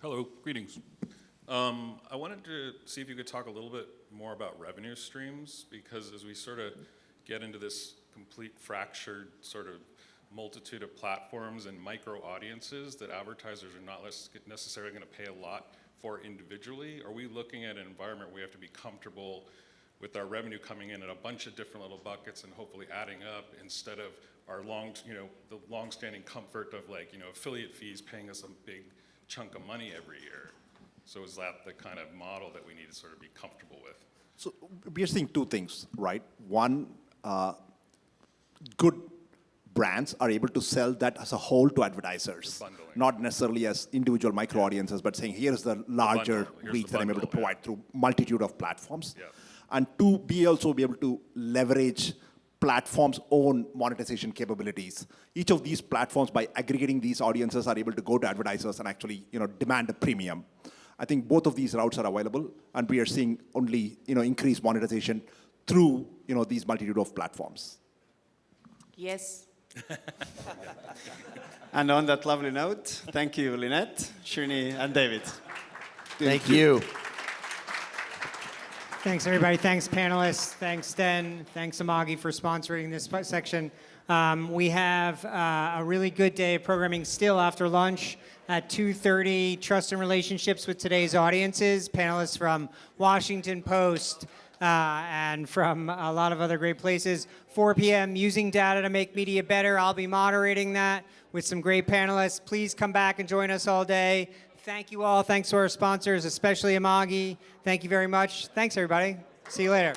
Hello, greetings. I wanted to see if you could talk a little bit more about revenue streams, because as we sort of get into this complete fractured sort of multitude of platforms and micro audiences that advertisers are not necessarily going to pay a lot for individually? Are we looking at an environment where we have to be comfortable with our revenue coming in a bunch of different little buckets and hopefully adding up, instead of our the long-standing comfort of, like, affiliate fees paying us a big chunk of money every year? So is that the kind of model that we need to sort of be comfortable with? So we are seeing two things, right? One, good brands are able to sell that as a whole to advertisers, Bundling. not necessarily as individual micro audiences, but saying here's the larger bundle. Here's reach the that I'm able to bundle, provide through multitude of platforms. Yeah. And two, also be able to leverage platforms' own monetization capabilities. Each of these platforms, by aggregating these audiences, are able to go to advertisers and actually demand a premium. I think both of these routes are available, and we are seeing only increased monetization through these multitude of platforms. Yes. And on that lovely note, thank you, Lynette, Srini, and David. Thank you. Thanks, everybody. Thanks, panelists. Thanks, Sten. Thanks, Amagi, for sponsoring this section. We have a really good day of programming still after lunch at 2:30. Trust and relationships with today's audiences. Panelists from Washington Post and from a lot of other great places. 4 p.m. using data to make media better. I'll be moderating that with some great panelists. Please come back and join us all day. Thank you all. Thanks to our sponsors, especially Amagi. Thank you very much. Thanks, everybody. See you later.